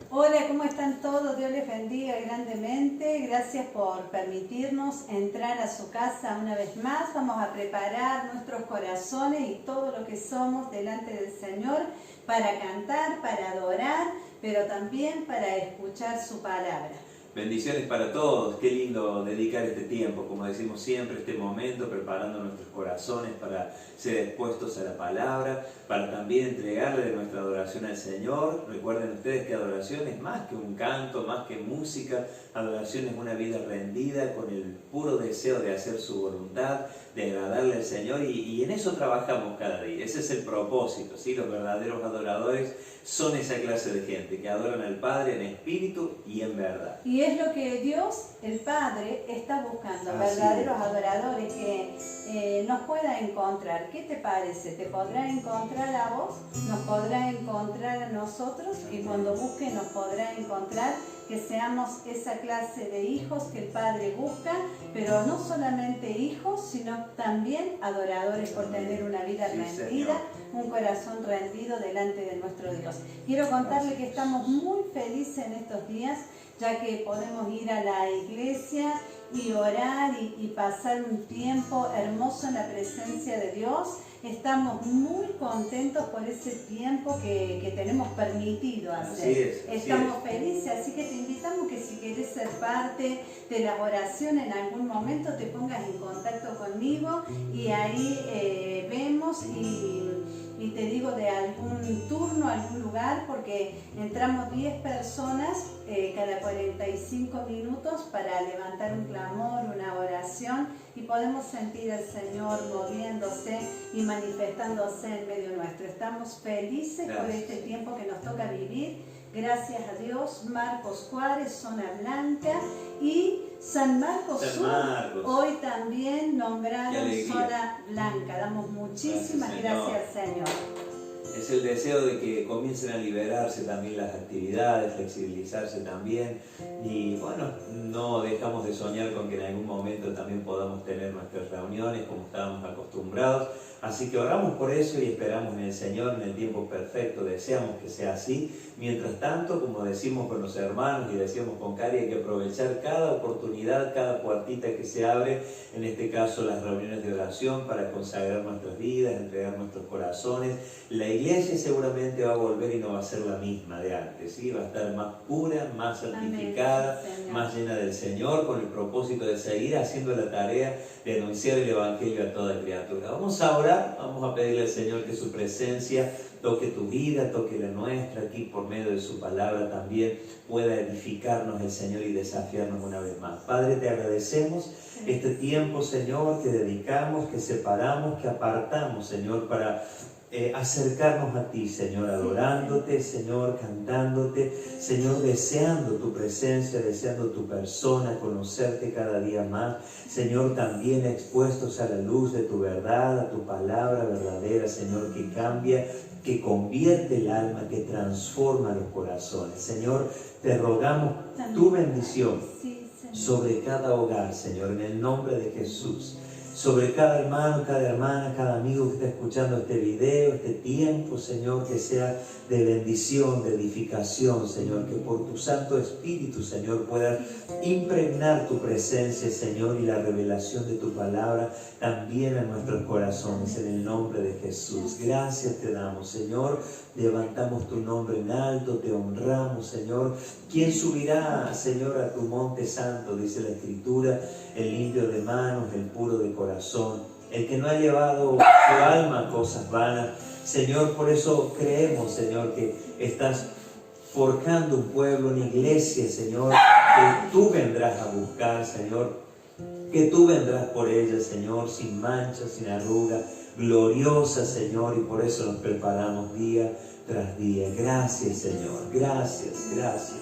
Hola, ¿cómo están todos? Dios les bendiga grandemente. Gracias por permitirnos entrar a su casa una vez más. Vamos a preparar nuestros corazones y todo lo que somos delante del Señor para cantar, para adorar, pero también para escuchar su palabra. Bendiciones para todos, qué lindo dedicar este tiempo, como decimos siempre, este momento, preparando nuestros corazones para ser expuestos a la palabra, para también entregarle de nuestra adoración al Señor. Recuerden ustedes que adoración es más que un canto, más que música, adoración es una vida rendida con el puro deseo de hacer su voluntad, de agradarle al Señor y en eso trabajamos cada día. Ese es el propósito, ¿sí? Los verdaderos adoradores son esa clase de gente que adoran al Padre en espíritu y en verdad. Y es lo que Dios, el Padre, está buscando, verdaderos adoradores que nos pueda encontrar. ¿Qué te parece? ¿Te podrá encontrar a vos? ¿Nos podrá encontrar a nosotros? Y cuando busque nos podrá encontrar, que seamos esa clase de hijos que el Padre busca, pero no solamente hijos, sino también adoradores por tener una vida rendida, un corazón rendido delante de nuestro Dios. Quiero contarle que estamos muy felices en estos días, ya que podemos ir a la iglesia y orar y pasar un tiempo hermoso en la presencia de Dios. Estamos muy contentos por ese tiempo que tenemos permitido hacer. Estamos felices, así que te invitamos que si querés ser parte de la oración en algún momento te pongas en contacto conmigo y ahí vemos y te digo de algún turno, algún lugar, porque entramos 10 personas cada 45 minutos para levantar un clamor, una oración, y podemos sentir al Señor moviéndose y manifestándose en medio nuestro. Estamos felices por este tiempo que nos toca vivir. Gracias a Dios. Marcos Juárez, Zona Blanca, y San Marcos Sur, hoy también nombrado Zona Blanca. Damos muchísimas gracias, Señor. Es el deseo de que comiencen a liberarse también las actividades, flexibilizarse también, y bueno, no dejamos de soñar con que en algún momento también podamos tener nuestras reuniones como estábamos acostumbrados. Así que oramos por eso y esperamos en el Señor en el tiempo perfecto, deseamos que sea así. Mientras tanto, como decimos con los hermanos y decimos con Cari, hay que aprovechar cada oportunidad, cada puertita que se abre, en este caso las reuniones de oración, para consagrar nuestras vidas, entregar nuestros corazones. La iglesia seguramente va a volver y no va a ser la misma de antes, ¿sí? Va a estar más pura, más santificada, más llena del Señor, con el propósito de seguir haciendo la tarea de anunciar el Evangelio a toda criatura. Vamos a orar, vamos a pedirle al Señor que su presencia toque tu vida, toque la nuestra, aquí por medio de su palabra también pueda edificarnos el Señor y desafiarnos una vez más. Padre, te agradecemos este tiempo, Señor, que dedicamos, que separamos, que apartamos, Señor, para acercarnos a ti, Señor, adorándote, Señor, cantándote, Señor, deseando tu presencia, deseando tu persona, conocerte cada día más, Señor, también expuestos a la luz de tu verdad, a tu palabra verdadera, Señor, que cambia, que convierte el alma, que transforma los corazones. Señor, te rogamos tu bendición sobre cada hogar, Señor, en el nombre de Jesús. Sobre cada hermano, cada hermana, cada amigo que está escuchando este video, este tiempo, Señor, que sea de bendición, de edificación, Señor, que por tu Santo Espíritu, Señor, puedas impregnar tu presencia, Señor, y la revelación de tu palabra también a nuestros corazones, en el nombre de Jesús. Gracias te damos, Señor, levantamos tu nombre en alto, te honramos, Señor. ¿Quién subirá, Señor, a tu monte santo? Dice la Escritura, el limpio de manos, el puro de corazón, el que no ha llevado su alma a cosas vanas. Señor, por eso creemos, Señor, que estás forjando un pueblo, una iglesia, Señor, que tú vendrás a buscar, Señor, que tú vendrás por ella, Señor, sin mancha, sin arruga, gloriosa, Señor, y por eso nos preparamos día tras día. Gracias, Señor, gracias, gracias.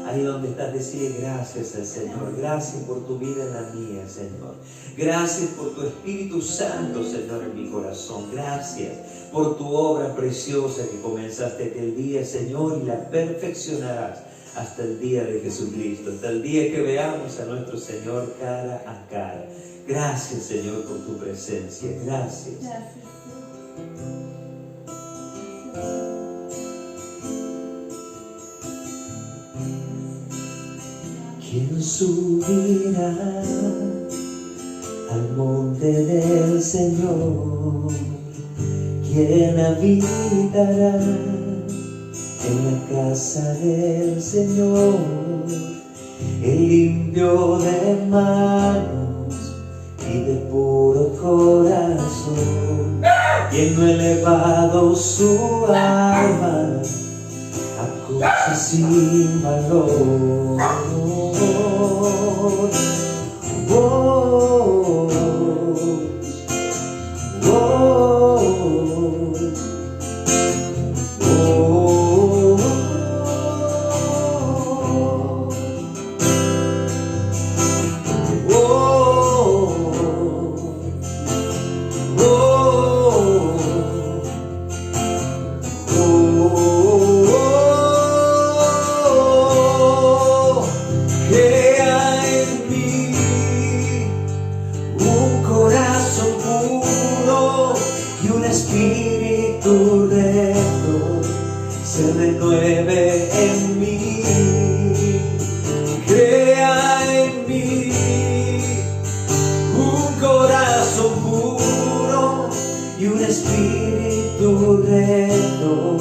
Ahí donde estás, decirle gracias al Señor. Gracias por tu vida en la mía, Señor. Gracias por tu Espíritu Santo, Señor, en mi corazón. Gracias por tu obra preciosa que comenzaste aquel día, Señor, y la perfeccionarás hasta el día de Jesucristo, hasta el día que veamos a nuestro Señor cara a cara. Gracias, Señor, por tu presencia. Gracias. Gracias. ¿Quién subirá al monte del Señor? ¿Quién habitará en la casa del Señor? El limpio de manos y de puro corazón, quien no ha elevado su alma a cosas sin valor. Oh, oh, espíritu recto se renueve en mí. Crea en mí un corazón puro y un espíritu recto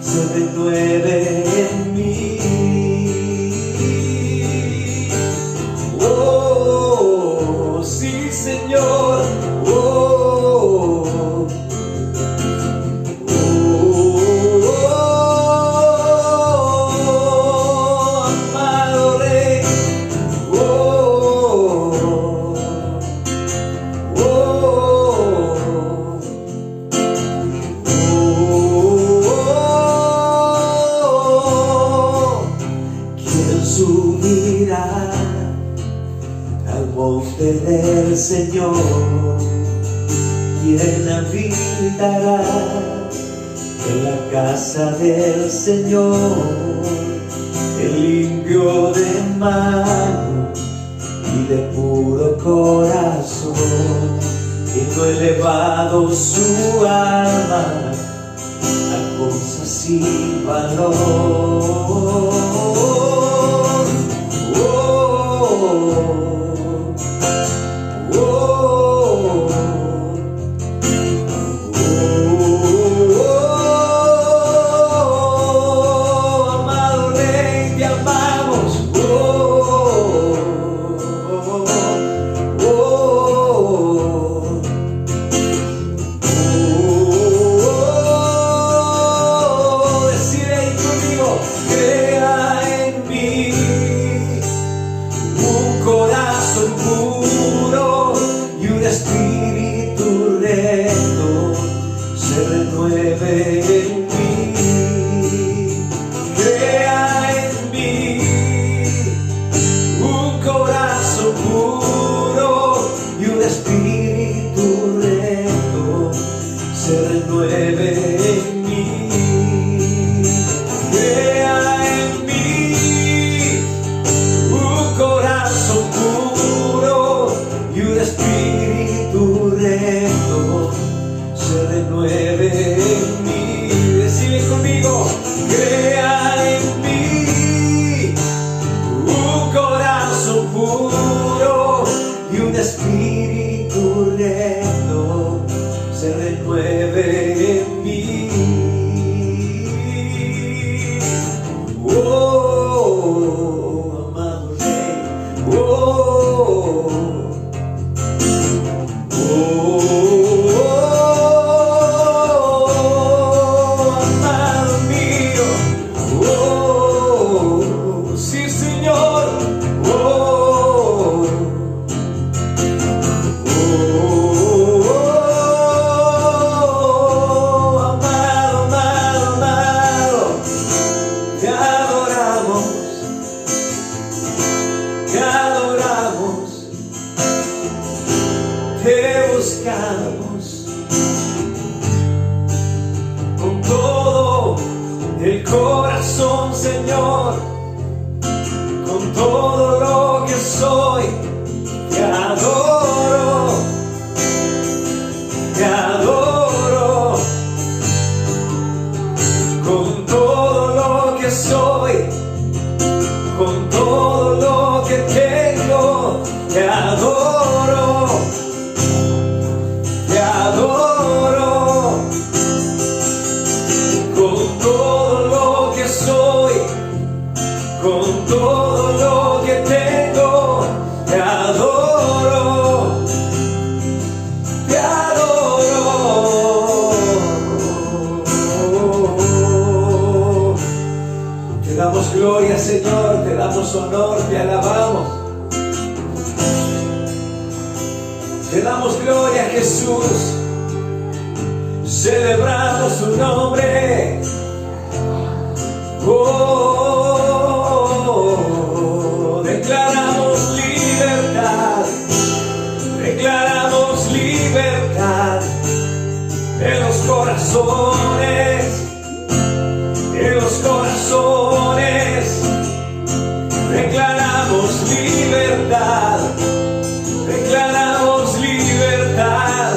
se renueve en mí. Oh, sí, Señor. Subirá al monte del Señor, quien habitará en la casa del Señor, el limpio de manos y de puro corazón, quien no ha elevado su alma a cosas sin valor. Espíritu recto se renueve en mí. Crea en mí un corazón puro y un espíritu recto se renueve en mí. Crea en mí un corazón puro y un espíritu recto se renueve en mí. Decide conmigo, crea en mí un corazón puro y un espíritu recto se renueve en mí. Oh, amado Rey, oh. Te buscamos con todo el corazón, Señor, con todo lo que soy. Te adoro, con todo lo que soy, con todo lo que damos gloria, Señor, te damos honor, te alabamos. Te damos gloria, Jesús, celebramos su nombre. Declaramos libertad en los corazones, declaramos libertad,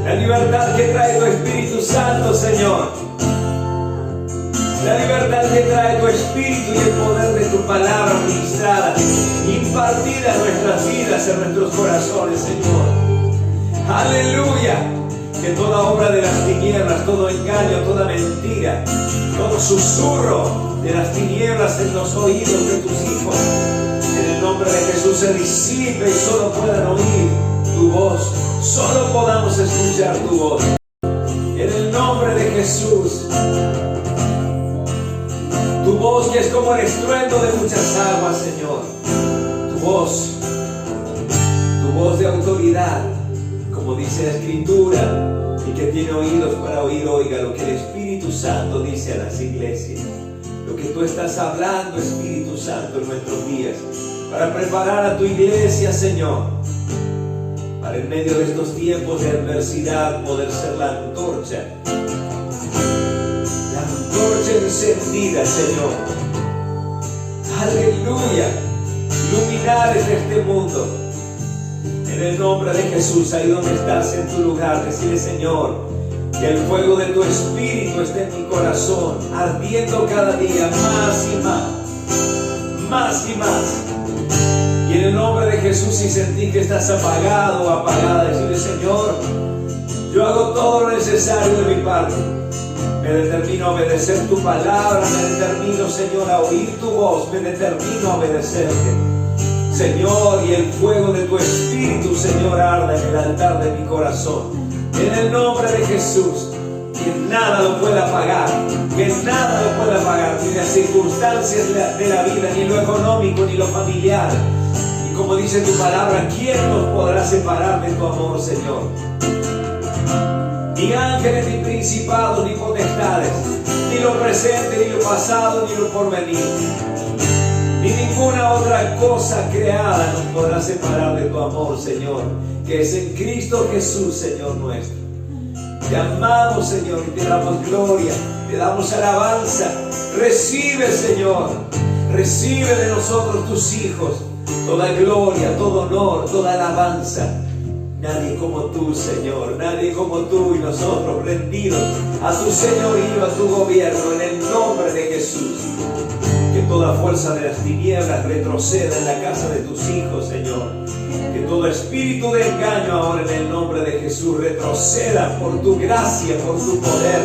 la libertad que trae tu Espíritu Santo, Señor. La libertad que trae tu Espíritu y el poder de tu palabra ministrada, impartida en nuestras vidas, en nuestros corazones, Señor. Aleluya. Que toda obra de las tinieblas, todo engaño, toda mentira, todo susurro de las tinieblas en los oídos de tus hijos, en el nombre de Jesús se disipe y solo puedan oír tu voz, solo podamos escuchar tu voz. En el nombre de Jesús. Tu voz que es como el estruendo de muchas aguas, Señor. Tu voz de autoridad, como dice la Escritura. El que tiene oídos para oír, oiga lo que el Espíritu Santo dice a las iglesias. Lo que tú estás hablando, Espíritu Santo, en nuestros días, para preparar a tu iglesia, Señor, para en medio de estos tiempos de adversidad poder ser la antorcha encendida, Señor. Aleluya. Luminares de este mundo. En el nombre de Jesús, ahí donde estás en tu lugar, decirle, Señor, que el fuego de tu Espíritu esté en mi corazón, ardiendo cada día más y más y más. Y en el nombre de Jesús, si sentí que estás apagado o apagada, decirle, Señor, yo hago todo lo necesario de mi parte. Me determino a obedecer tu palabra, me determino, Señor, a oír tu voz, me determino a obedecerte. Señor, y el fuego de tu Espíritu, Señor, arda en el altar de mi corazón. En el nombre de Jesús, que nada lo pueda apagar, ni las circunstancias de la vida, ni lo económico, ni lo familiar. Y como dice tu palabra, ¿quién nos podrá separar de tu amor, Señor? Ni ángeles, ni principados, ni potestades, ni lo presente, ni lo pasado, ni lo porvenir, ni ninguna otra cosa creada nos podrá separar de tu amor, Señor, que es en Cristo Jesús, Señor nuestro. Te amamos, Señor, y te damos gloria, te damos alabanza. Recibe, Señor, recibe de nosotros tus hijos toda gloria, todo honor, toda alabanza. Nadie como tú, Señor, nadie como tú, y nosotros rendidos a tu señorío, a tu gobierno, en el nombre de Jesús. Que toda fuerza de las tinieblas retroceda en la casa de tus hijos, Señor. Que todo espíritu de engaño ahora en el nombre de Jesús retroceda por tu gracia, por tu poder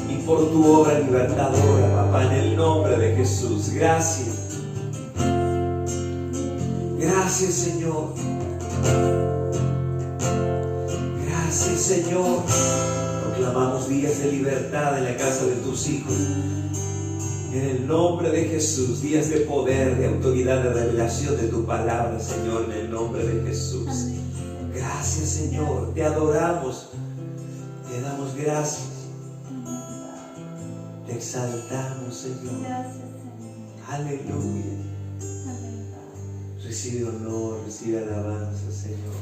y por tu obra libertadora, papá, en el nombre de Jesús. Gracias. Gracias, Señor. Gracias, Señor. Proclamamos días de libertad en la casa de tus hijos. En el nombre de Jesús, días de poder, de autoridad, de revelación de tu palabra, Señor, en el nombre de Jesús. Gracias, Señor. Te adoramos. Te damos gracias. Te exaltamos, Señor. Aleluya. Recibe honor, recibe alabanza, Señor.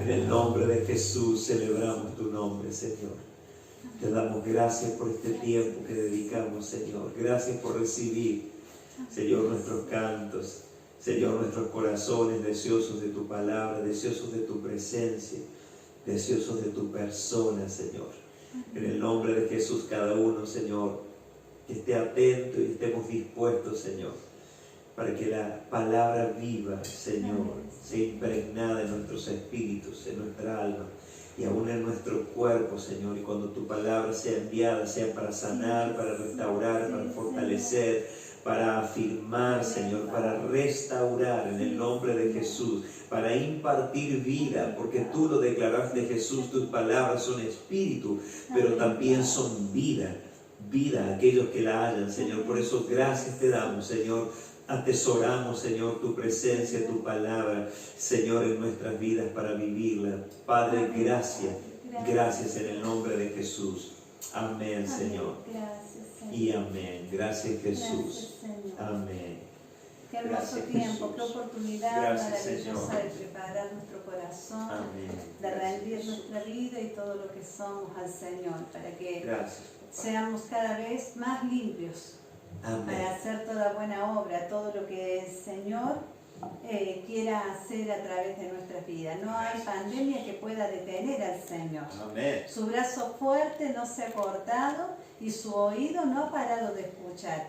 En el nombre de Jesús celebramos tu nombre, Señor. Te damos gracias por este tiempo que dedicamos, Señor. Gracias por recibir, Señor, nuestros cantos, Señor, nuestros corazones deseosos de tu palabra, deseosos de tu presencia, deseosos de tu persona, Señor. En el nombre de Jesús, cada uno, Señor, que esté atento y estemos dispuestos, Señor, para que la palabra viva, Señor, sea impregnada en nuestros espíritus, en nuestra alma y aún en nuestro cuerpo, Señor. Y cuando tu palabra sea enviada, sea para sanar, para restaurar, para fortalecer, para afirmar, Señor, para restaurar en el nombre de Jesús, para impartir vida, porque tú lo declaraste, Jesús, tus palabras son espíritu, pero también son vida. vida a aquellos que la hallan, Señor. Por eso gracias te damos, Señor. Atesoramos, Señor, tu presencia, tu palabra, Señor, en nuestras vidas para vivirla. Padre, gracias. Gracias en el nombre de Jesús. Amén, Señor. Gracias, Señor. Y amén. Gracias, Jesús. Gracias, Señor. Amén. Qué hermoso Gracias, tiempo, Jesús. qué oportunidad Gracias, maravillosa Señor. de preparar nuestro corazón, Amén. de rendir Gracias, nuestra vida y todo lo que somos al Señor, para que Gracias, papá. seamos cada vez más limpios, Amén. para hacer toda buena obra, todo lo que el Señor quiera hacer a través de nuestras vidas. No hay pandemia que pueda detener al Señor. Amén. Su brazo fuerte no se ha cortado y su oído no ha parado de escuchar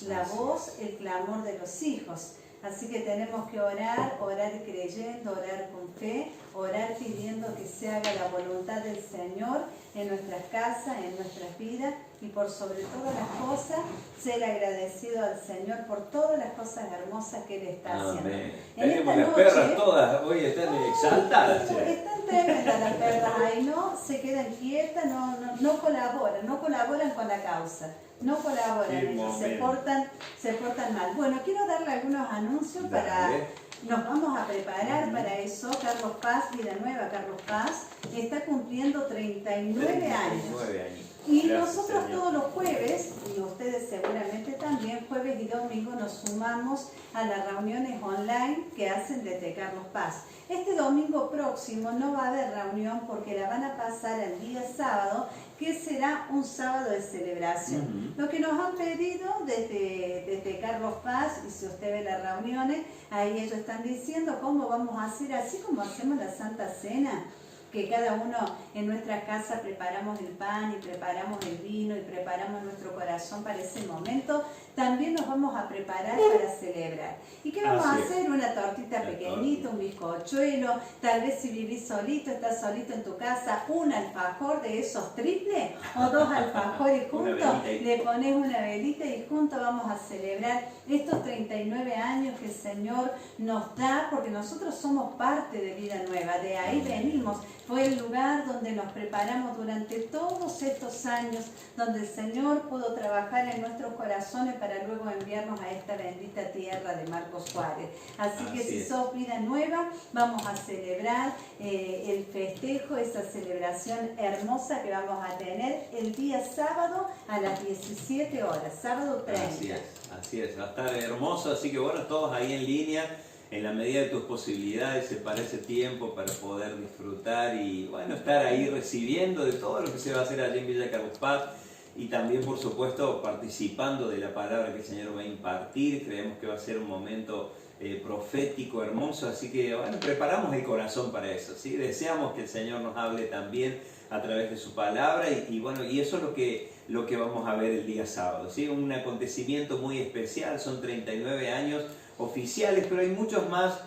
la Así voz, el clamor de los hijos. Así que tenemos que orar creyendo, orar con fe, orar pidiendo que se haga la voluntad del Señor en nuestras casas, en nuestras vidas, y por sobre todas las cosas, ser agradecido al Señor por todas las cosas hermosas que Él está haciendo. Amén. En Tenemos esta las perras noche, todas, hoy están exaltadas. che. están tremendas las perras ahí, no se quedan quietas, no colaboran con la causa, no colaboran, Qué ellos se momento. portan mal. Bueno, quiero darle algunos anuncios para... Dale. Nos vamos a preparar para eso. Carlos Paz, Vida Nueva, Carlos Paz, está cumpliendo 39 años. 39 años. Y Gracias, nosotros Señor. todos los jueves, y ustedes seguramente también, jueves y domingo nos sumamos a las reuniones online que hacen desde Carlos Paz. Este domingo próximo no va a haber reunión porque la van a pasar el día sábado, que será un sábado de celebración. Lo que nos han pedido desde Carlos Paz, y si usted ve las reuniones, ahí ellos están diciendo cómo vamos a hacer, así como hacemos la Santa Cena, que cada uno en nuestra casa preparamos el pan y preparamos el vino y preparamos nuestro corazón para ese momento, también nos vamos a preparar para celebrar. ¿Y qué vamos a Así es. hacer? Una tortita pequeñita, un bizcochuelo, tal vez si vivís solito, estás solito en tu casa, un alfajor de esos triples o dos alfajores Una juntos, velita y- le pones una velita y juntos vamos a celebrar estos 39 años que el Señor nos da, porque nosotros somos parte de Vida Nueva, de ahí venimos. Fue el lugar donde nos preparamos durante todos estos años, donde el Señor pudo trabajar en nuestros corazones para luego enviarnos a esta bendita tierra de Marcos Juárez. Así que Así si es. sos Vida Nueva, vamos a celebrar el festejo, esa celebración hermosa que vamos a tener el día sábado a las 17 horas, sábado 30. Así es, va a estar hermoso, así que bueno, todos ahí en línea, en la medida de tus posibilidades, separa ese tiempo para poder disfrutar y bueno, estar ahí recibiendo de todo lo que se va a hacer allí en Villa Carlos Paz y también por supuesto participando de la palabra que el Señor va a impartir. Creemos que va a ser un momento profético, hermoso, así que bueno, preparamos el corazón para eso, ¿sí? Deseamos que el Señor nos hable también a través de su palabra y bueno, y eso es lo que vamos a ver el día sábado, ¿sí? Un acontecimiento muy especial, son 39 años oficiales, pero hay muchos más,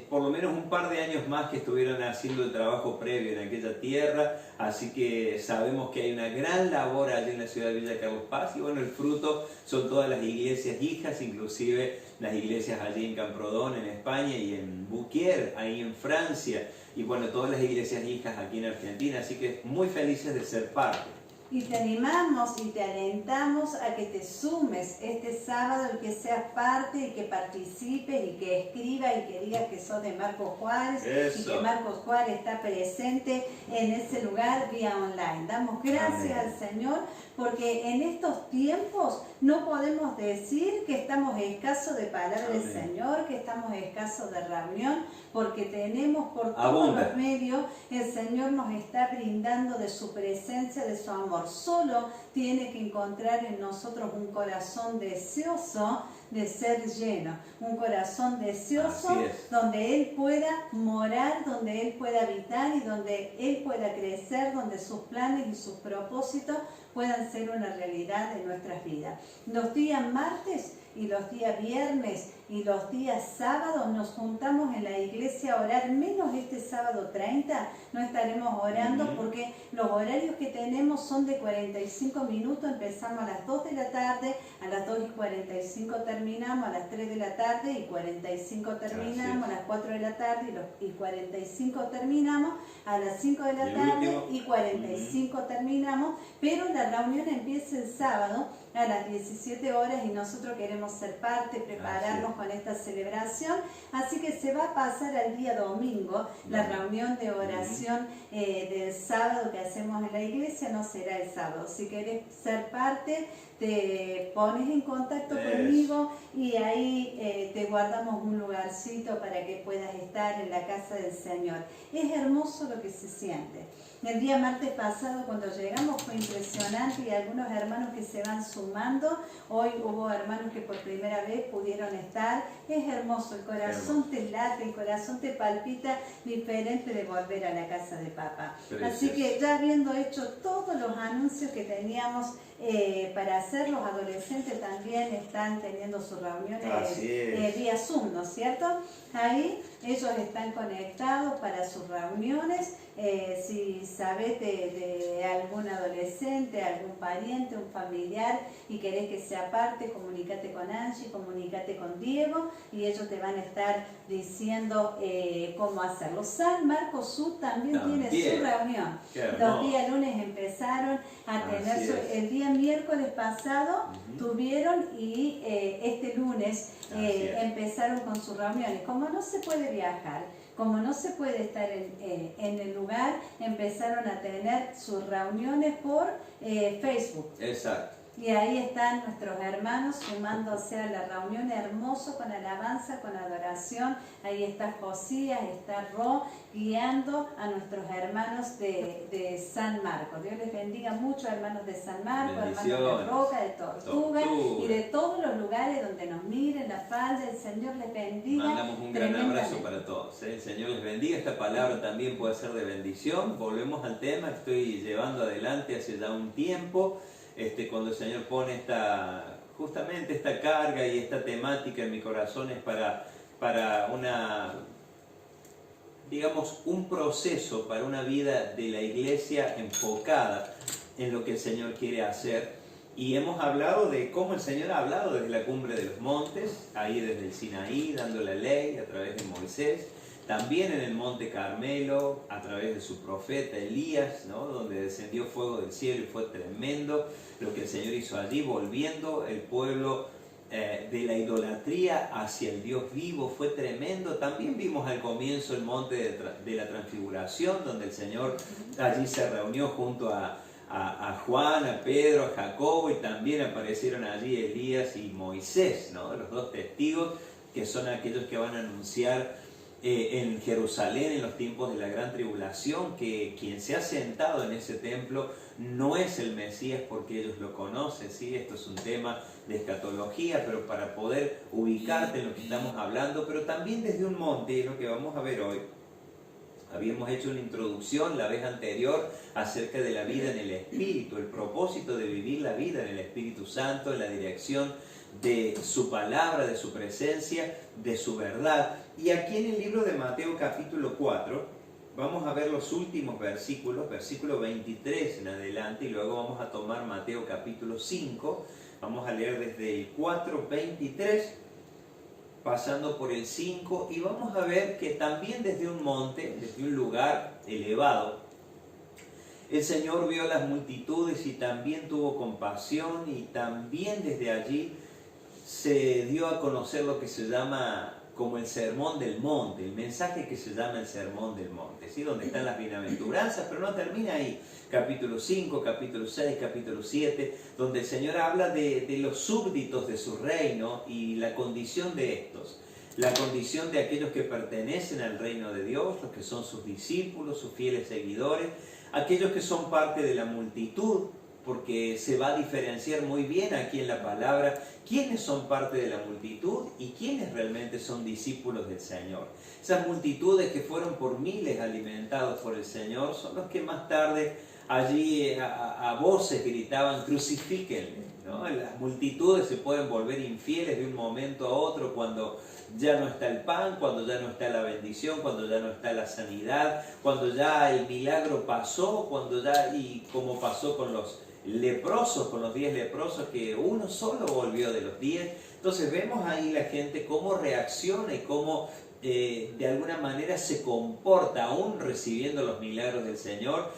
por lo menos un par de años más que estuvieron haciendo el trabajo previo en aquella tierra, así que sabemos que hay una gran labor allí en la ciudad de Villa Carlos Paz y bueno, el fruto son todas las iglesias hijas, inclusive las iglesias allí en Camprodón, en España, y en Bouquier, ahí en Francia, y bueno, todas las iglesias hijas aquí en Argentina, así que muy felices de ser parte. Y te animamos y te alentamos a que te sumes este sábado y que seas parte y que participes y que escribas y que digas que sos de Marcos Juárez y Eso. que Marcos Juárez está presente en ese lugar vía online. Damos gracias Amén. al Señor porque en estos tiempos no podemos decir que estamos escasos de palabra del Amén. Señor, que estamos escasos de reunión, porque tenemos por todos Abunda. los medios, el Señor nos está brindando de su presencia, de su amor. Solo tiene que encontrar en nosotros un corazón deseoso de ser lleno, un corazón deseoso Así es. donde Él pueda morar, donde Él pueda habitar y donde Él pueda crecer, donde sus planes y sus propósitos puedan ser una realidad en nuestras vidas. Los días martes y los días viernes y los días sábados nos juntamos en la iglesia a orar, menos este sábado 30, no estaremos orando porque los horarios que tenemos son de 45 minutos, empezamos a las 2 de la tarde, a las 2:45 2:45 terminamos, a las 3 de la tarde y 45 terminamos, a las 4 de la tarde y 45 terminamos, a las 5 de la tarde y 45 terminamos, pero la reunión empieza el sábado a las 17 horas y nosotros queremos ser parte, prepararnos con esta celebración, así que se va a pasar al día domingo, la reunión de oración del sábado que hacemos en la iglesia no será el sábado. Si querés ser parte, te pones en contacto conmigo y ahí te guardamos un lugarcito para que puedas estar en la casa del Señor. Es hermoso lo que se siente. El día martes pasado cuando llegamos fue impresionante y algunos hermanos que se van sumando. Hoy hubo hermanos que por primera vez pudieron estar. Es hermoso, el corazón te late, el corazón te palpita diferente de volver a la casa de papá. Así que ya habiendo hecho todos los anuncios que teníamos para hacer, los adolescentes también están teniendo sus reuniones vía Zoom, ¿no es cierto? Ahí ellos están conectados para sus reuniones. Si sabes de algún adolescente, algún pariente, un familiar y querés que sea parte, comunícate con Angie, comunícate con Diego y ellos te van a estar diciendo cómo hacerlo. San Marcos Sur también tiene su reunión. Los días lunes empezaron a tener el día miércoles pasado tuvieron y este lunes empezaron con sus reuniones. Como no se puede viajar, como no se puede estar en el lugar, empezaron a tener sus reuniones por Facebook. Exacto. Y ahí están nuestros hermanos sumándose a la reunión, hermoso, con alabanza, con adoración. Ahí está Josías, está Ro, guiando a nuestros hermanos de San Marcos. Dios les bendiga mucho, hermanos de San Marcos, hermanos de Roca, de Tortuga y de todos los lugares donde nos miren, la falda. El Señor les bendiga. Mandamos un gran abrazo para todos. El Señor les bendiga. Esta palabra también puede ser de bendición. Volvemos al tema que estoy llevando adelante hace ya un tiempo. Cuando el Señor pone justamente esta carga y esta temática en mi corazón es para un proceso, para una vida de la iglesia enfocada en lo que el Señor quiere hacer. Y hemos hablado de cómo el Señor ha hablado desde la cumbre de los montes, ahí desde el Sinaí, dando la ley a través de Moisés. También en el monte Carmelo, a través de su profeta Elías, ¿no? Donde descendió fuego del cielo y fue tremendo lo que el Señor hizo allí, volviendo el pueblo de la idolatría hacia el Dios vivo, fue tremendo. También vimos al comienzo el monte de la transfiguración, donde el Señor allí se reunió junto a Juan, a Pedro, a Jacobo, y también aparecieron allí Elías y Moisés, ¿no? Los dos testigos que son aquellos que van a anunciar en Jerusalén en los tiempos de la gran tribulación, que quien se ha sentado en ese templo no es el Mesías porque ellos lo conocen, ¿sí? Esto es un tema de escatología, pero para poder ubicarte en lo que estamos hablando, pero también desde un monte, y lo que vamos a ver hoy. Habíamos hecho una introducción la vez anterior acerca de la vida en el Espíritu, el propósito de vivir la vida en el Espíritu Santo, en la dirección de su palabra, de su presencia, de su verdad. Y aquí en el libro de Mateo capítulo 4 vamos a ver los últimos versículos, versículo 23 en adelante, y luego vamos a tomar Mateo capítulo 5, vamos a leer desde el 4:23 pasando por el 5, y vamos a ver que también desde un monte, desde un lugar elevado, el Señor vio las multitudes y también tuvo compasión, y también desde allí se dio a conocer lo que se llama como el Sermón del Monte, el mensaje que se llama el Sermón del Monte, ¿sí? Donde están las bienaventuranzas, pero no termina ahí. Capítulo 5, capítulo 6, capítulo 7, donde el Señor habla de los súbditos de su reino y la condición de estos, la condición de aquellos que pertenecen al reino de Dios, los que son sus discípulos, sus fieles seguidores, aquellos que son parte de la multitud, porque se va a diferenciar muy bien aquí en la palabra quiénes son parte de la multitud y quiénes realmente son discípulos del Señor. Esas multitudes que fueron por miles alimentados por el Señor son los que más tarde allí a voces gritaban: crucifíquenle, ¿no? Las multitudes se pueden volver infieles de un momento a otro cuando ya no está el pan, cuando ya no está la bendición, cuando ya no está la sanidad, cuando ya el milagro pasó, cuando ya, y como pasó con los leprosos, con los 10 leprosos, que uno solo volvió de los 10. Entonces vemos ahí la gente cómo reacciona y cómo de alguna manera se comporta aún recibiendo los milagros del Señor.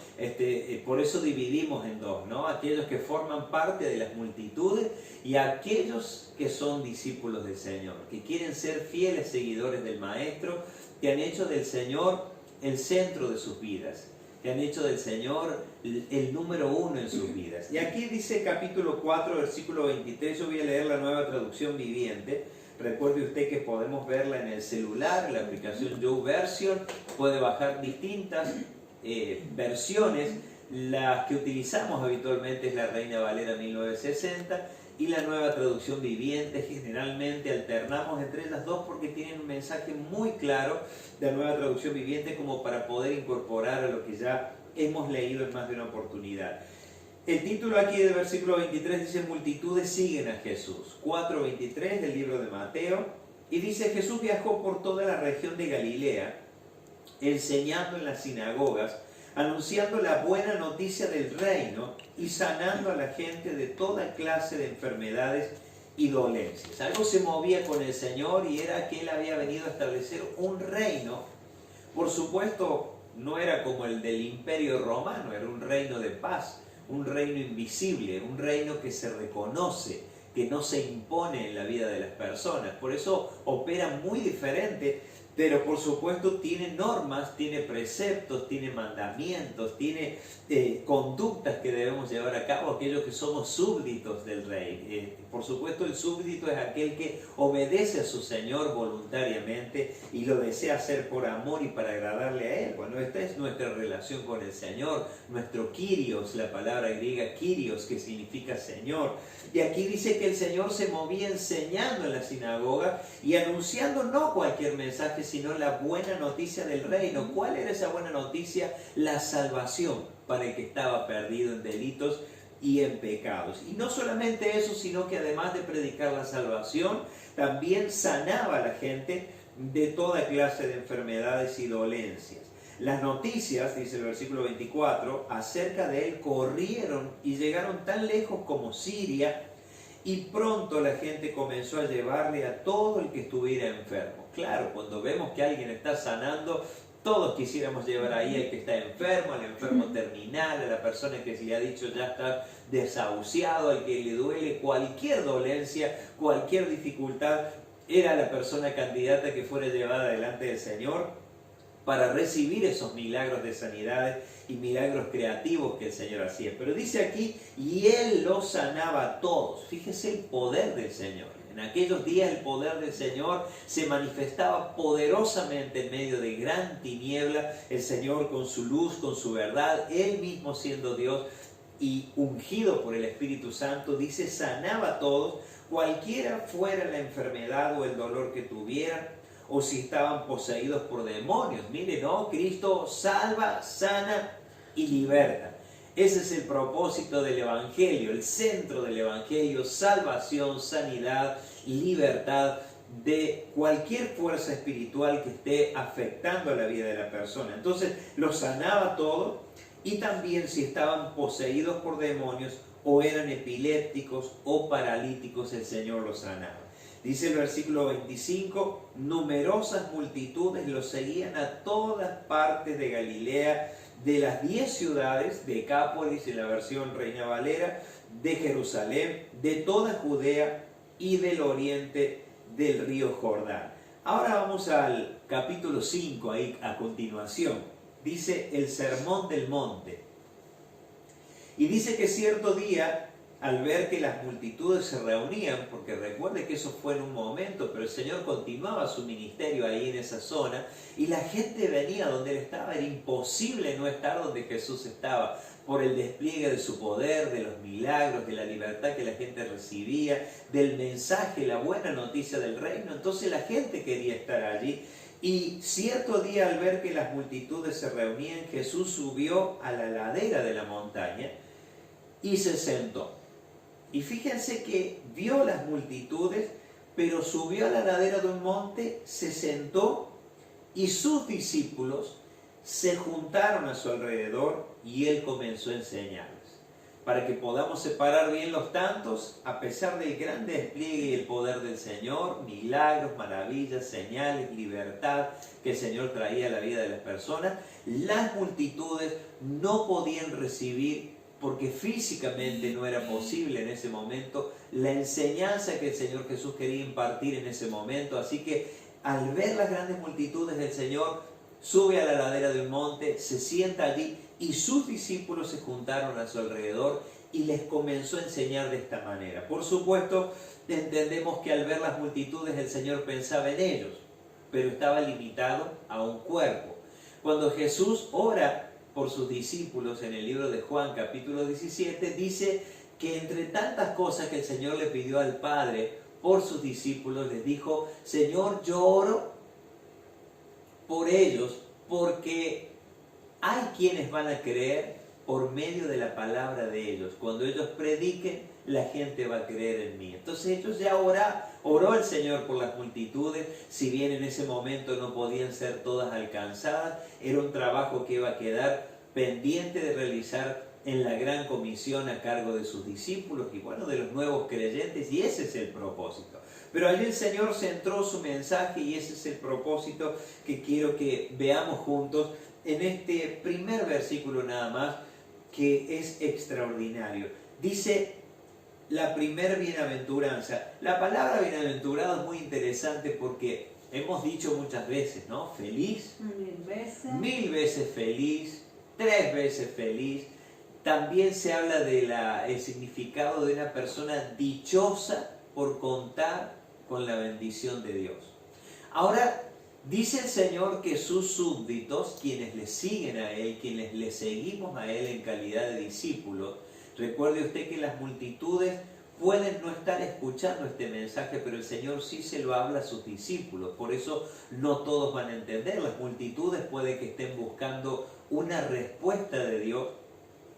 Por eso dividimos en dos, ¿no? Aquellos que forman parte de las multitudes y aquellos que son discípulos del Señor, que quieren ser fieles seguidores del Maestro, que han hecho del Señor el centro de sus vidas, que han hecho del Señor el número uno en sus vidas. Y aquí dice capítulo 4, versículo 23, yo voy a leer la Nueva Traducción Viviente. Recuerde usted que podemos verla en el celular, en la aplicación YouVersion, puede bajar distintas versiones. Las que utilizamos habitualmente es la Reina Valera 1960 y la Nueva Traducción Viviente. Generalmente alternamos entre ellas dos porque tienen un mensaje muy claro de la Nueva Traducción Viviente como para poder incorporar a lo que ya hemos leído en más de una oportunidad. El título aquí del versículo 23 dice: multitudes siguen a Jesús. 4:23 del libro de Mateo. Y dice: Jesús viajó por toda la región de Galilea, enseñando en las sinagogas, anunciando la buena noticia del reino y sanando a la gente de toda clase de enfermedades y dolencias. Algo se movía con el Señor y era que Él había venido a establecer un reino. Por supuesto, no era como el del Imperio Romano, era un reino de paz, un reino invisible, un reino que se reconoce, que no se impone en la vida de las personas. Por eso opera muy diferente, pero por supuesto tiene normas, tiene preceptos, tiene mandamientos, tiene conductas que debemos llevar a cabo aquellos que somos súbditos del rey. Por supuesto, el súbdito es aquel que obedece a su Señor voluntariamente y lo desea hacer por amor y para agradarle a Él. Bueno, esta es nuestra relación con el Señor, nuestro Kyrios, la palabra griega Kyrios, que significa Señor. Y aquí dice que el Señor se movía enseñando en la sinagoga y anunciando no cualquier mensaje, sino la buena noticia del reino. ¿Cuál era esa buena noticia? La salvación para el que estaba perdido en delitos y en pecados. Y no solamente eso, sino que además de predicar la salvación, también sanaba a la gente de toda clase de enfermedades y dolencias. Las noticias, dice el versículo 24, acerca de él corrieron y llegaron tan lejos como Siria, y pronto la gente comenzó a llevarle a todo el que estuviera enfermo. Claro, cuando vemos que alguien está sanando, todos quisiéramos llevar ahí al que está enfermo, al enfermo terminal, a la persona que se le ha dicho ya está desahuciado, al que le duele cualquier dolencia, cualquier dificultad. Era la persona candidata que fuera llevada delante del Señor para recibir esos milagros de sanidad y milagros creativos que el Señor hacía. Pero dice aquí, y Él los sanaba a todos. Fíjese el poder del Señor. En aquellos días el poder del Señor se manifestaba poderosamente en medio de gran tiniebla. El Señor con su luz, con su verdad, Él mismo siendo Dios y ungido por el Espíritu Santo, dice, sanaba a todos, cualquiera fuera la enfermedad o el dolor que tuvieran, o si estaban poseídos por demonios. Mire, no, Cristo salva, sana y liberta. Ese es el propósito del Evangelio, el centro del Evangelio: salvación, sanidad, libertad de cualquier fuerza espiritual que esté afectando a la vida de la persona. Entonces, los sanaba todo, y también si estaban poseídos por demonios o eran epilépticos o paralíticos, el Señor los sanaba. Dice el versículo 25, numerosas multitudes los seguían a todas partes de Galilea, de las 10 ciudades, de Decápolis en la versión Reina Valera, de Jerusalén, de toda Judea y del oriente del río Jordán. Ahora vamos al capítulo 5, ahí a continuación. Dice el Sermón del Monte. Y dice que cierto día, al ver que las multitudes se reunían, porque recuerde que eso fue en un momento, pero el Señor continuaba su ministerio ahí en esa zona, y la gente venía donde Él estaba. Era imposible no estar donde Jesús estaba, por el despliegue de su poder, de los milagros, de la libertad que la gente recibía, del mensaje, la buena noticia del reino. Entonces la gente quería estar allí. Y cierto día, al ver que las multitudes se reunían, Jesús subió a la ladera de la montaña y se sentó. Y fíjense que vio las multitudes, pero subió a la ladera de un monte, se sentó, y sus discípulos se juntaron a su alrededor y Él comenzó a enseñarles. para que podamos separar bien los tantos, a pesar del gran despliegue y el poder del Señor, milagros, maravillas, señales, libertad que el Señor traía a la vida de las personas, las multitudes no podían recibir, porque físicamente no era posible en ese momento, la enseñanza que el Señor Jesús quería impartir en ese momento. Así que al ver las grandes multitudes, del Señor sube a la ladera de un monte, se sienta allí y sus discípulos se juntaron a su alrededor y les comenzó a enseñar de esta manera. Por supuesto, entendemos que al ver las multitudes el Señor pensaba en ellos, pero estaba limitado a un cuerpo. Cuando Jesús ora por sus discípulos en el libro de Juan capítulo 17, dice que entre tantas cosas que el Señor le pidió al Padre por sus discípulos, les dijo: Señor, yo oro por ellos porque hay quienes van a creer por medio de la palabra de ellos. Cuando ellos prediquen, la gente va a creer en mí. Entonces ellos ya oró el Señor por las multitudes, si bien en ese momento no podían ser todas alcanzadas, era un trabajo que iba a quedar pendiente de realizar en la gran comisión a cargo de sus discípulos y bueno, de los nuevos creyentes, y ese es el propósito. Pero allí el Señor centró su mensaje y ese es el propósito que quiero que veamos juntos en este primer versículo nada más, que es extraordinario. Dice la primer bienaventuranza. La palabra bienaventurado es muy interesante porque hemos dicho muchas veces, ¿no? Feliz, 1000 veces, 1000 veces feliz, 3 veces feliz. También se habla del significado de una persona dichosa por contar con la bendición de Dios. Ahora, dice el Señor que sus súbditos, quienes le siguen a Él, quienes le seguimos a Él en calidad de discípulos, recuerde usted que las multitudes pueden no estar escuchando este mensaje, pero el Señor sí se lo habla a sus discípulos. Por eso no todos van a entender. Las multitudes puede que estén buscando una respuesta de Dios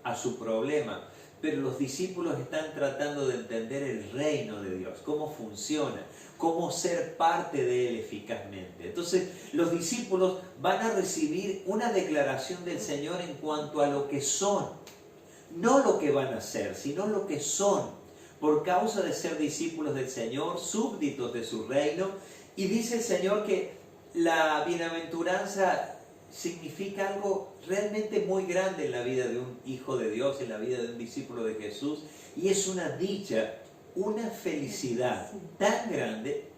a su problema, pero los discípulos están tratando de entender el reino de Dios, cómo funciona, cómo ser parte de Él eficazmente. Entonces los discípulos van a recibir una declaración del Señor en cuanto a lo que son, no lo que van a ser, sino lo que son, por causa de ser discípulos del Señor, súbditos de su reino. Y dice el Señor que la bienaventuranza significa algo realmente muy grande en la vida de un hijo de Dios, en la vida de un discípulo de Jesús, y es una dicha, una felicidad tan grande,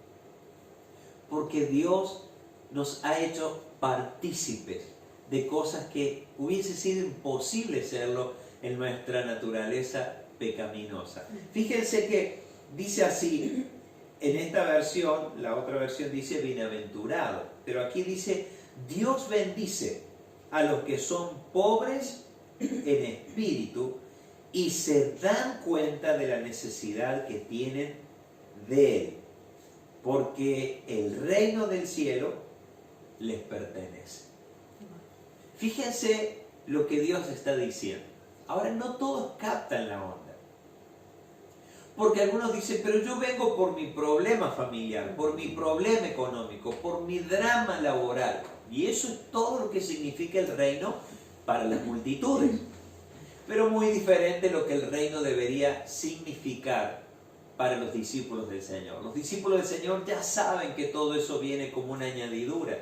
porque Dios nos ha hecho partícipes de cosas que hubiese sido imposible serlo en nuestra naturaleza pecaminosa. Fíjense que dice así, en esta versión, la otra versión dice bienaventurado, pero aquí dice: Dios bendice a los que son pobres en espíritu y se dan cuenta de la necesidad que tienen de Él, porque el reino del cielo les pertenece. Fíjense lo que Dios está diciendo. Ahora, no todos captan la onda, porque algunos dicen: pero yo vengo por mi problema familiar, por mi problema económico, por mi drama laboral. Y eso es todo lo que significa el reino para las multitudes. Pero muy diferente lo que el reino debería significar para los discípulos del Señor. Los discípulos del Señor ya saben que todo eso viene como una añadidura.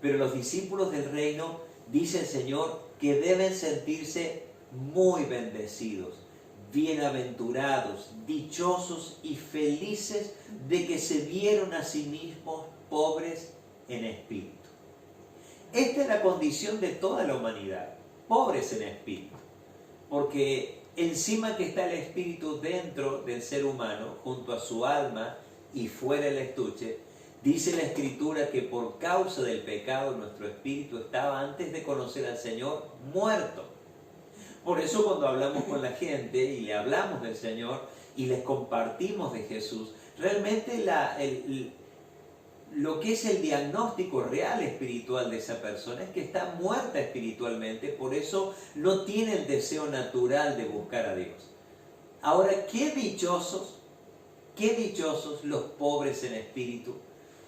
Pero los discípulos del reino, dice el Señor, que deben sentirse muy bendecidos, bienaventurados, dichosos y felices de que se vieron a sí mismos pobres en espíritu. Esta es la condición de toda la humanidad, pobres en espíritu, porque encima que está el espíritu dentro del ser humano, junto a su alma y fuera el estuche, dice la Escritura que por causa del pecado nuestro espíritu estaba, antes de conocer al Señor, muerto. Por eso cuando hablamos con la gente y le hablamos del Señor y les compartimos de Jesús, realmente lo que es el diagnóstico real espiritual de esa persona es que está muerta espiritualmente, por eso no tiene el deseo natural de buscar a Dios. Ahora, qué dichosos los pobres en espíritu,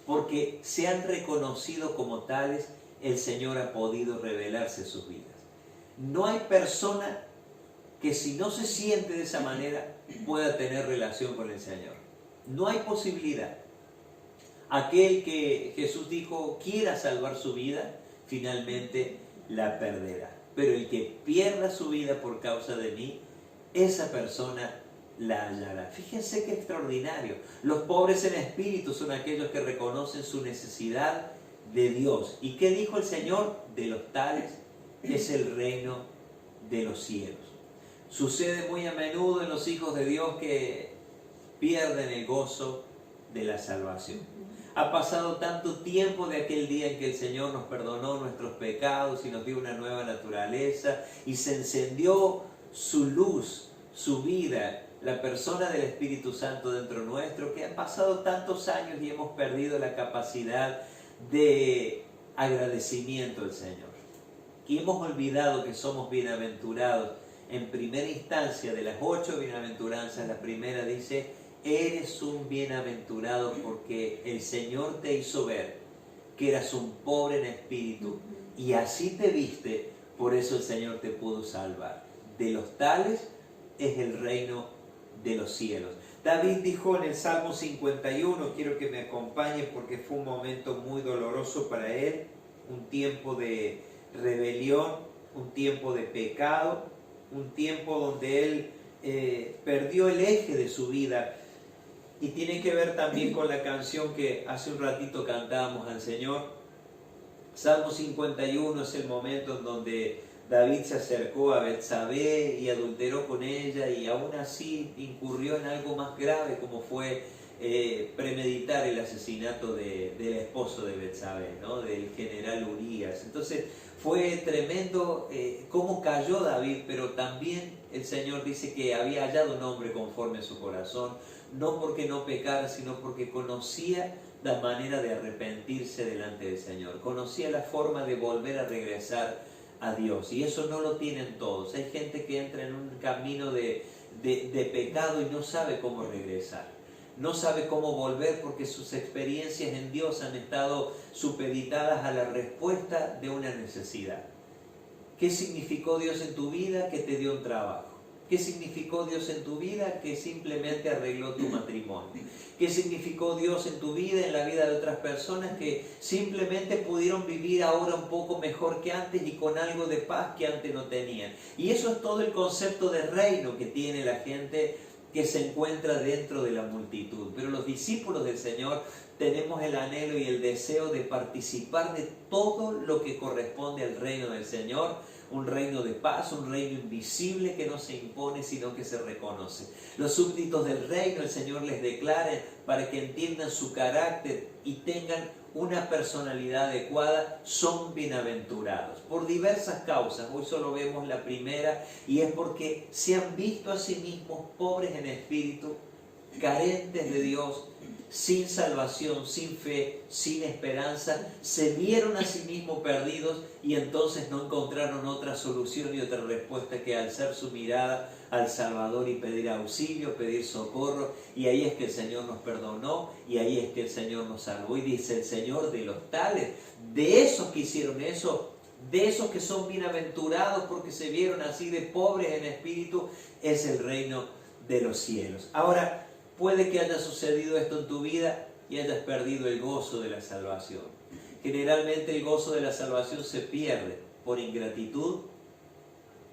porque se han reconocido como tales, el Señor ha podido revelarse sus vidas. No hay persona que si no se siente de esa manera pueda tener relación con el Señor. No hay posibilidad. Aquel que Jesús dijo quiera salvar su vida, finalmente la perderá. Pero el que pierda su vida por causa de mí, esa persona la hallará. Fíjense qué extraordinario. Los pobres en espíritu son aquellos que reconocen su necesidad de Dios. ¿Y qué dijo el Señor? De los tales es el reino de los cielos. Sucede muy a menudo en los hijos de Dios que pierden el gozo de la salvación. Ha pasado tanto tiempo de aquel día en que el Señor nos perdonó nuestros pecados y nos dio una nueva naturaleza y se encendió su luz, su vida, la persona del Espíritu Santo dentro nuestro, que han pasado tantos años y hemos perdido la capacidad de agradecimiento al Señor. Y hemos olvidado que somos bienaventurados. En primera instancia, de las 8 bienaventuranzas, la primera dice: eres un bienaventurado porque el Señor te hizo ver que eras un pobre en espíritu y así te viste, por eso el Señor te pudo salvar. De los tales es el reino de los cielos. David dijo en el Salmo 51, quiero que me acompañen porque fue un momento muy doloroso para él, un tiempo de rebelión, un tiempo de pecado, un tiempo donde él perdió el eje de su vida. Y tiene que ver también con la canción que hace un ratito cantábamos al Señor. Salmo 51 es el momento en donde David se acercó a Betsabé y adulteró con ella y aún así incurrió en algo más grave como fue premeditar el asesinato del esposo de Betsabé, ¿no? Del general Urías. Entonces fue tremendo cómo cayó David, pero también el Señor dice que había hallado un hombre conforme a su corazón, no porque no pecara, sino porque conocía la manera de arrepentirse delante del Señor, conocía la forma de volver a regresar a Dios, y eso no lo tienen todos. Hay gente que entra en un camino de pecado y no sabe cómo regresar, no sabe cómo volver porque sus experiencias en Dios han estado supeditadas a la respuesta de una necesidad. ¿Qué significó Dios en tu vida? Que te dio un trabajo. ¿Qué significó Dios en tu vida? Que simplemente arregló tu matrimonio. ¿Qué significó Dios en tu vida, en la vida de otras personas? Que simplemente pudieron vivir ahora un poco mejor que antes y con algo de paz que antes no tenían. Y eso es todo el concepto de reino que tiene la gente que se encuentra dentro de la multitud. Pero los discípulos del Señor tenemos el anhelo y el deseo de participar de todo lo que corresponde al reino del Señor, un reino de paz, un reino invisible que no se impone sino que se reconoce. Los súbditos del reino el Señor les declara para que entiendan su carácter y tengan una personalidad adecuada, son bienaventurados por diversas causas. Hoy solo vemos la primera y es porque se han visto a sí mismos pobres en espíritu, carentes de Dios, sin salvación, sin fe, sin esperanza, se vieron a sí mismos perdidos y entonces no encontraron otra solución y otra respuesta que alzar su mirada al Salvador y pedir auxilio, pedir socorro, y ahí es que el Señor nos perdonó y ahí es que el Señor nos salvó. Y dice el Señor: de los tales, de esos que hicieron eso, de esos que son bienaventurados porque se vieron así de pobres en espíritu, es el reino de los cielos. Ahora, puede que haya sucedido esto en tu vida y hayas perdido el gozo de la salvación. Generalmente el gozo de la salvación se pierde por ingratitud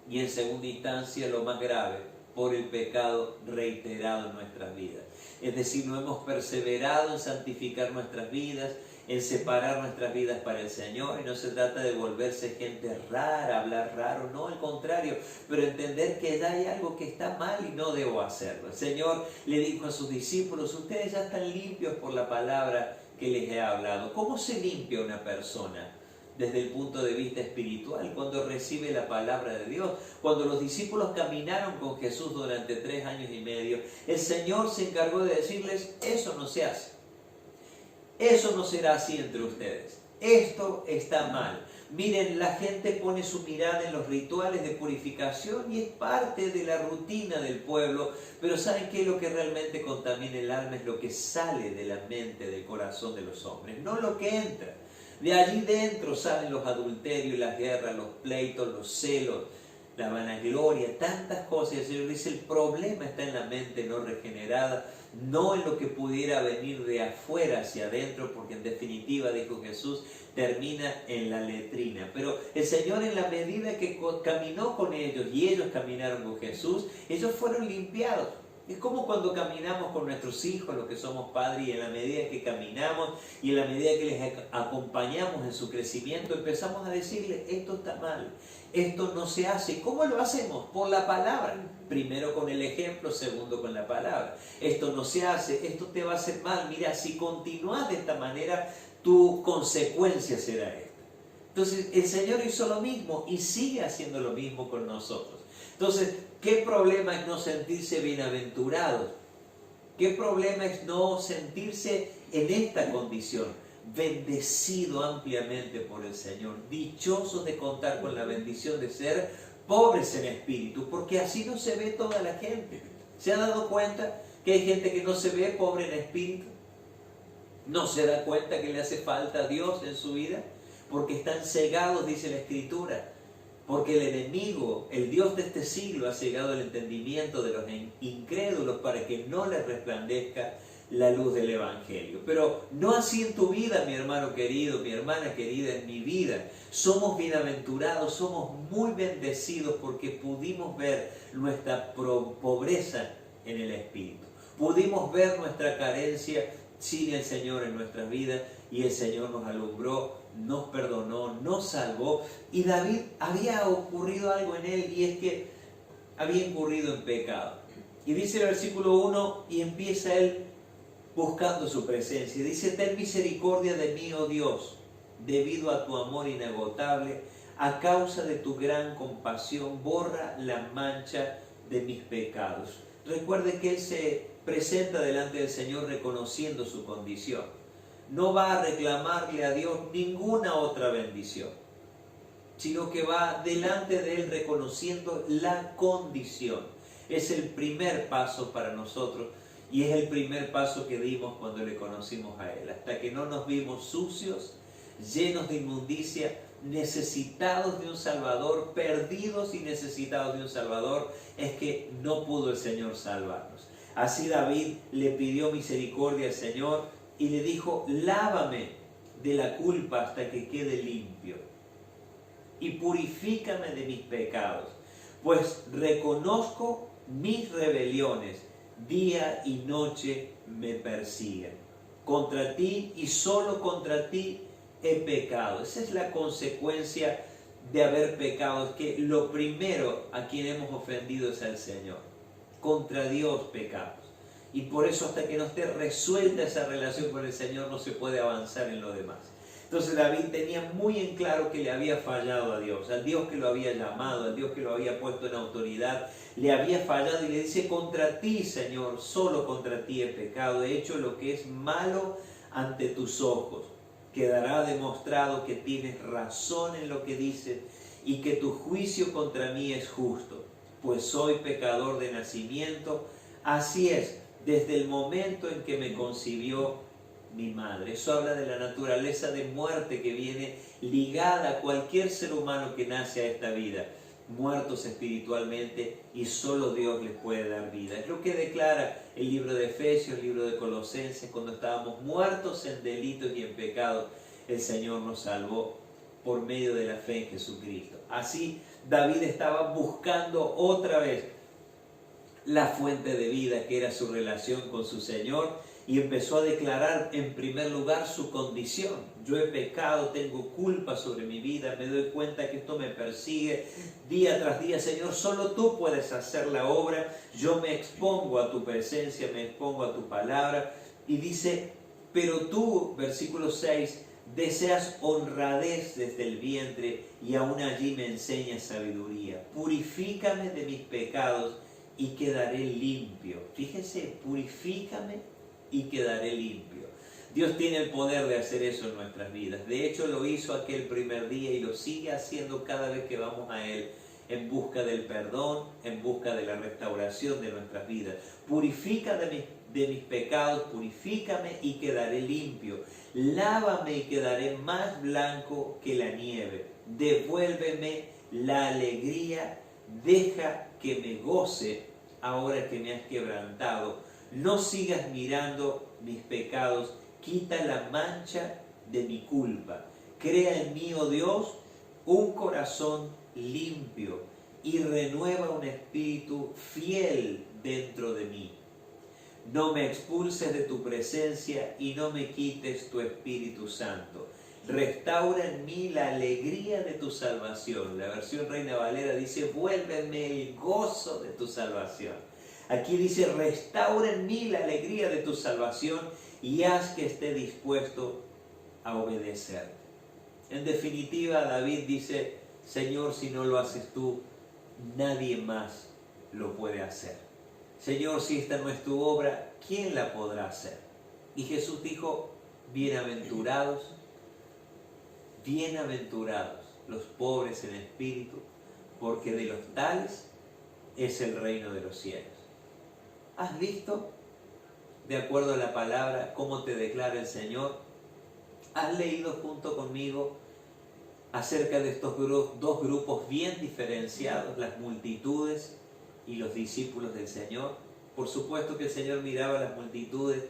y en segunda instancia, lo más grave, por el pecado reiterado en nuestras vidas. Es decir, no hemos perseverado en santificar nuestras vidas, en separar nuestras vidas para el Señor, y no se trata de volverse gente rara, hablar raro, no, al contrario, pero entender que ya hay algo que está mal y no debo hacerlo. El Señor le dijo a sus discípulos: ustedes ya están limpios por la palabra que les he hablado. ¿Cómo se limpia una persona desde el punto de vista espiritual? Cuando recibe la palabra de Dios. Cuando los discípulos caminaron con Jesús durante 3 años y medio, el Señor se encargó de decirles: eso no se hace. Eso no será así entre ustedes. Esto está mal. Miren, la gente pone su mirada en los rituales de purificación y es parte de la rutina del pueblo, pero ¿saben qué? Lo que realmente contamina el alma es lo que sale de la mente, del corazón de los hombres, no lo que entra. De allí dentro salen los adulterios, las guerras, los pleitos, los celos, la vanagloria, tantas cosas. El Señor dice, el problema está en la mente no regenerada, no en lo que pudiera venir de afuera hacia adentro, porque en definitiva, dijo Jesús, termina en la letrina. Pero el Señor, en la medida que caminó con ellos y ellos caminaron con Jesús, ellos fueron limpiados. Es como cuando caminamos con nuestros hijos, los que somos padres, y en la medida que caminamos y en la medida que les acompañamos en su crecimiento, empezamos a decirles, esto está mal, esto no se hace. ¿Cómo lo hacemos? Por la palabra. Primero con el ejemplo, segundo con la palabra. Esto no se hace, esto te va a hacer mal. Mira, si continúas de esta manera, tu consecuencia será esta. Entonces, el Señor hizo lo mismo y sigue haciendo lo mismo con nosotros. Entonces, ¿qué problema es no sentirse bienaventurados? ¿Qué problema es no sentirse en esta condición? Bendecido ampliamente por el Señor, dichosos de contar con la bendición de ser pobres en espíritu, porque así no se ve toda la gente. ¿Se ha dado cuenta que hay gente que no se ve pobre en espíritu? ¿No se da cuenta que le hace falta a Dios en su vida? Porque están cegados, dice la Escritura. Porque el enemigo, el Dios de este siglo, ha cegado el entendimiento de los incrédulos para que no les resplandezca la luz del Evangelio. Pero no así en tu vida, mi hermano querido, mi hermana querida, en mi vida. Somos bienaventurados, somos muy bendecidos porque pudimos ver nuestra pobreza en el Espíritu. Pudimos ver nuestra carencia sin el Señor en nuestras vidas y el Señor nos alumbró, nos perdonó, nos salvó. Y David, había ocurrido algo en él, y es que había incurrido en pecado. Y dice el versículo 1, y empieza él buscando su presencia. Dice, ten misericordia de mí, oh Dios, debido a tu amor inagotable, a causa de tu gran compasión, borra la mancha de mis pecados. Recuerde que él se presenta delante del Señor reconociendo su condición. No va a reclamarle a Dios ninguna otra bendición, sino que va delante de él reconociendo la condición. Es el primer paso para nosotros y es el primer paso que dimos cuando le conocimos a él. Hasta que no nos vimos sucios, llenos de inmundicia, necesitados de un Salvador, perdidos y necesitados de un Salvador, es que no pudo el Señor salvarnos. Así David le pidió misericordia al Señor y le dijo, lávame de la culpa hasta que quede limpio y purifícame de mis pecados, pues reconozco mis rebeliones, día y noche me persiguen. Contra ti y solo contra ti he pecado. Esa es la consecuencia de haber pecado, que lo primero a quien hemos ofendido es al Señor. Contra Dios pecamos. Y por eso, hasta que no esté resuelta esa relación con el Señor, no se puede avanzar en lo demás. Entonces David tenía muy en claro que le había fallado a Dios, al Dios que lo había llamado, al Dios que lo había puesto en autoridad, le había fallado, y le dice, contra ti, Señor, solo contra ti he pecado, he hecho lo que es malo ante tus ojos. Quedará demostrado que tienes razón en lo que dices y que tu juicio contra mí es justo, pues soy pecador de nacimiento. Así es, desde el momento en que me concibió mi madre. Eso habla de la naturaleza de muerte que viene ligada a cualquier ser humano que nace a esta vida. Muertos espiritualmente, y solo Dios les puede dar vida. Es lo que declara el libro de Efesios, el libro de Colosenses: cuando estábamos muertos en delitos y en pecados, el Señor nos salvó por medio de la fe en Jesucristo. Así David estaba buscando otra vez la fuente de vida, que era su relación con su Señor, y empezó a declarar en primer lugar su condición. Yo he pecado, tengo culpa sobre mi vida, me doy cuenta que esto me persigue día tras día. Señor, solo tú puedes hacer la obra. Yo me expongo a tu presencia, me expongo a tu palabra. Y dice, pero tú, versículo 6, deseas honradez desde el vientre y aún allí me enseñas sabiduría. Purifícame de mis pecados y quedaré limpio. Fíjese, purifícame y quedaré limpio. Dios tiene el poder de hacer eso en nuestras vidas. De hecho, lo hizo aquel primer día y lo sigue haciendo cada vez que vamos a Él en busca del perdón, en busca de la restauración de nuestras vidas. Purifica de mis pecados, purifícame y quedaré limpio. Lávame y quedaré más blanco que la nieve. Devuélveme la alegría Deja que me goce ahora que me has quebrantado. No sigas mirando mis pecados. Quita la mancha de mi culpa. Crea en mí, oh Dios, un corazón limpio y renueva un espíritu fiel dentro de mí. No me expulses de tu presencia y no me quites tu Espíritu Santo. Restaura en mí la alegría de tu salvación. La versión Reina Valera dice, vuélveme el gozo de tu salvación. Aquí dice, restaura en mí la alegría de tu salvación y haz que esté dispuesto a obedecerte. En definitiva, David dice, Señor, si no lo haces tú, nadie más lo puede hacer. Señor, si esta no es tu obra, ¿quién la podrá hacer? Y Jesús dijo, bienaventurados los pobres en espíritu, porque de los tales es el reino de los cielos. ¿Has visto, de acuerdo a la palabra, cómo te declara el Señor? ¿Has leído junto conmigo acerca de estos dos grupos bien diferenciados, las multitudes y los discípulos del Señor? Por supuesto que el Señor miraba a las multitudes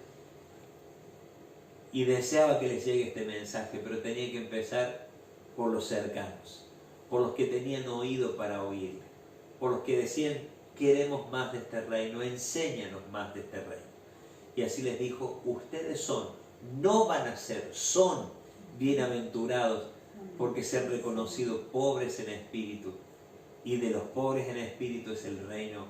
y deseaba que les llegue este mensaje, pero tenía que empezar por los cercanos, por los que tenían oído para oírle, por los que decían, queremos más de este reino, enséñanos más de este reino. Y así les dijo, ustedes no van a ser, son bienaventurados, porque se han reconocido pobres en espíritu, y de los pobres en espíritu es el reino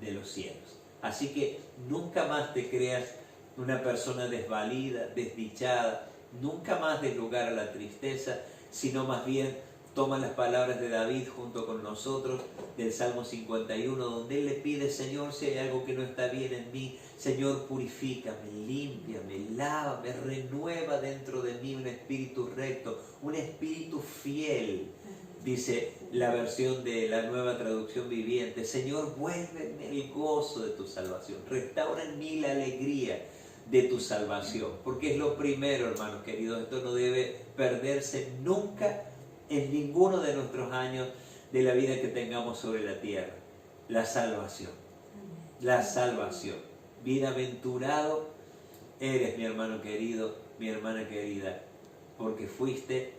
de los cielos. Así que nunca más te creas una persona desvalida, desdichada, nunca más des lugar a la tristeza, sino más bien toma las palabras de David junto con nosotros del Salmo 51, donde él le pide, Señor, si hay algo que no está bien en mí, Señor, purifícame, límpiame, lávame, renueva dentro de mí un espíritu recto, un espíritu fiel. Dice la versión de la Nueva Traducción Viviente, Señor, vuélveme el gozo de tu salvación, restaura en mí la alegría de tu salvación, porque es lo primero, hermanos queridos, esto no debe perderse nunca en ninguno de nuestros años de la vida que tengamos sobre la tierra. La salvación, la salvación. Bienaventurado eres, mi hermano querido, mi hermana querida, porque fuiste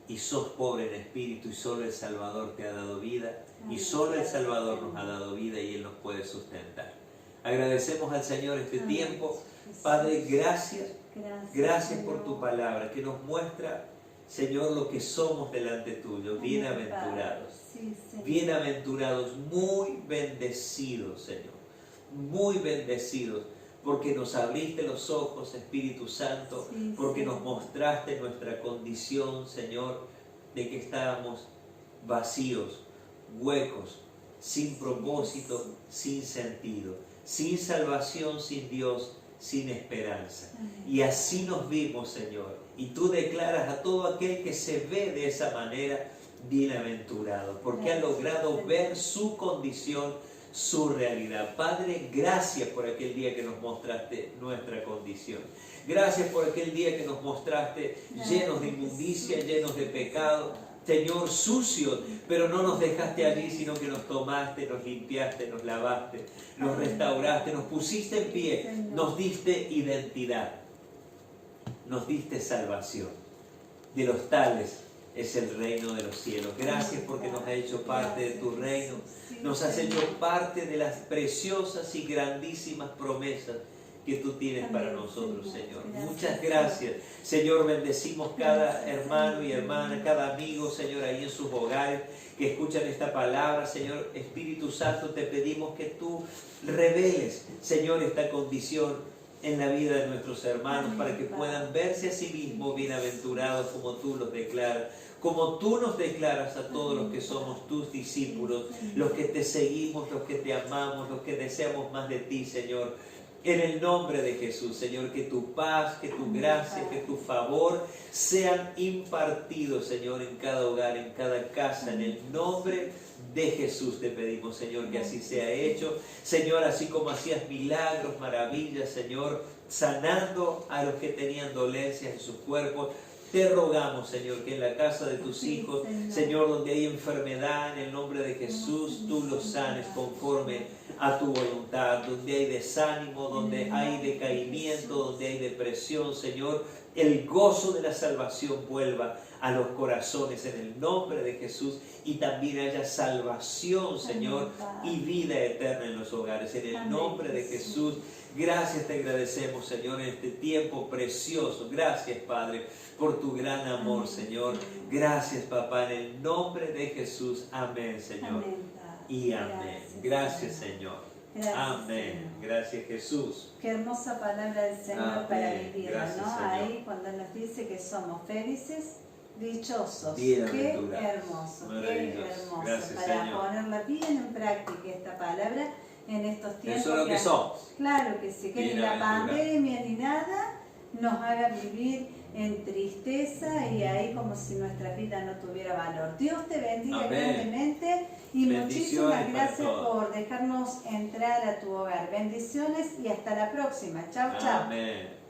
y sos pobre en espíritu y solo el Salvador te ha dado vida y solo el Salvador nos ha dado vida y Él nos puede sustentar. Agradecemos al Señor este tiempo. Padre, gracias por tu palabra que nos muestra, Señor, lo que somos delante tuyo. Bienaventurados, bienaventurados, muy bendecidos, Señor, muy bendecidos, porque nos abriste los ojos, Espíritu Santo, porque nos mostraste nuestra condición, Señor, de que estábamos vacíos, huecos, sin propósito, sin sentido, sin salvación, sin Dios, sin esperanza. Y así nos vimos, Señor. Y tú declaras a todo aquel que se ve de esa manera, bienaventurado, porque ha logrado ver su condición, su realidad. Padre, gracias por aquel día que nos mostraste nuestra condición. Gracias por aquel día que nos mostraste llenos de inmundicia, llenos de pecado, Señor, sucios, pero no nos dejaste allí, sino que nos tomaste, nos limpiaste, nos lavaste, nos restauraste, nos pusiste en pie, nos diste identidad, nos diste salvación. De los tales es el reino de los cielos. Gracias porque nos has hecho parte de tu reino, nos has hecho parte de las preciosas y grandísimas promesas que tú tienes para nosotros, Señor. Muchas gracias, Señor. Bendecimos cada hermano y hermana, cada amigo, Señor, ahí en sus hogares, que escuchan esta palabra, Señor. Espíritu Santo, te pedimos que tú reveles, Señor, esta condición en la vida de nuestros hermanos, para que puedan verse a sí mismos bienaventurados como tú los declaras, como tú nos declaras a todos los que somos tus discípulos, los que te seguimos, los que te amamos, los que deseamos más de ti, Señor. En el nombre de Jesús, Señor, que tu paz, que tu gracia, que tu favor sean impartidos, Señor, en cada hogar, en cada casa. En el nombre de Jesús te pedimos, Señor, que así sea hecho. Señor, así como hacías milagros, maravillas, Señor, sanando a los que tenían dolencias en sus cuerpos, Te rogamos, Señor, que en la casa de tus Sí, hijos, Señor. Señor, donde hay enfermedad, en el nombre de Jesús, tú los sanes conforme a tu voluntad, donde hay desánimo, donde hay decaimiento, donde hay depresión, Señor, el gozo de la salvación vuelva a los corazones en el nombre de Jesús y también haya salvación, Señor, y vida eterna en los hogares, en el nombre de Jesús. Gracias te agradecemos, Señor, en este tiempo precioso. Gracias, Padre, por tu gran amor, Señor. Gracias, papá, en el nombre de Jesús. Amén, Señor. Y amén. Gracias, Señor. Gracias, Amén. Señor. Gracias, Jesús. Qué hermosa palabra del Señor Amén. para vivirla, Gracias, ¿no? Señor. Ahí cuando nos dice que somos felices, dichosos. Qué Bienaventurados. hermoso, qué Maravilloso. hermoso. Gracias, para Señor. ponerla bien en práctica esta palabra en estos tiempos. Eso es lo que somos. Claro que sí, que ni la Bienaventurados. pandemia ni nada nos haga vivir en tristeza y ahí como si nuestra vida no tuviera valor. Dios te bendiga Amén. grandemente y Bendiciones muchísimas para gracias todos. por dejarnos entrar a tu hogar. Bendiciones y hasta la próxima. Chao, chao. Amén.